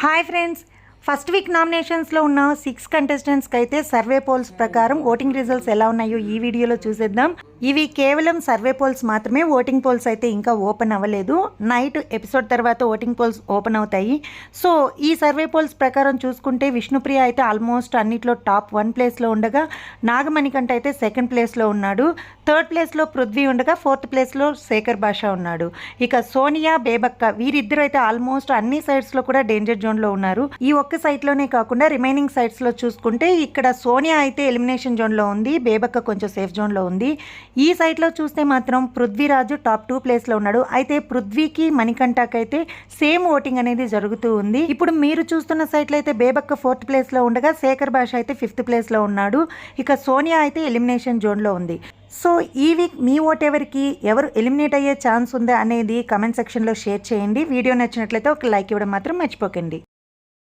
Hi friends, first week నామినేషన్స్లో ఉన్న 6 కంటెస్టెంట్స్కి అయితే survey poles ప్రకారం ఓటింగ్ రిజల్ట్స్ ఎలా ఉన్నాయో ఈ వీడియోలో చూసేద్దాం. ఇవి కేవలం సర్వే పోల్స్ మాత్రమే. ఓటింగ్ పోల్స్ అయితే ఇంకా ఓపెన్ అవ్వలేదు. నైట్ ఎపిసోడ్ తర్వాత ఓటింగ్ పోల్స్ ఓపెన్ అవుతాయి. సో ఈ సర్వే పోల్స్ ప్రకారం చూసుకుంటే విష్ణుప్రియ అయితే ఆల్మోస్ట్ అన్నిట్లో టాప్ 1 ప్లేస్లో ఉండగా, నాగమణికంఠ అయితే సెకండ్ ప్లేస్లో ఉన్నాడు. థర్డ్ ప్లేస్లో పృథ్వీ ఉండగా ఫోర్త్ ప్లేస్లో శేఖర్ భాష ఉన్నాడు. ఇక సోనియా, బేబక్క వీరిద్దరూ అయితే ఆల్మోస్ట్ అన్ని సైడ్స్లో కూడా డేంజర్ జోన్లో ఉన్నారు. ఈ ఒక్క సైట్లోనే కాకుండా రిమైనింగ్ సైట్స్లో చూసుకుంటే ఇక్కడ సోనియా అయితే ఎలిమినేషన్ జోన్లో ఉంది, బేబక్క కొంచెం సేఫ్ జోన్లో ఉంది. ఈ సైట్లో చూస్తే మాత్రం పృథ్వీరాజు టాప్ 2 ప్లేస్లో ఉన్నాడు. అయితే పృథ్వీకి మణికంఠకి అయితే సేమ్ ఓటింగ్ అనేది జరుగుతూ ఉంది. ఇప్పుడు మీరు చూస్తున్న సైట్లో అయితే బేబక్క 4th ప్లేస్లో ఉండగా శేఖర్ భాష అయితే 5th ప్లేస్లో ఉన్నాడు. ఇక సోనియా అయితే ఎలిమినేషన్ జోన్లో ఉంది. సో ఈ వీక్ మీ ఓట్ ఎవరు ఎలిమినేట్ అయ్యే ఛాన్స్ ఉందా అనేది కమెంట్ సెక్షన్లో షేర్ చేయండి. వీడియో నచ్చినట్లయితే ఒక లైక్ ఇవ్వడం మాత్రం మర్చిపోకండి.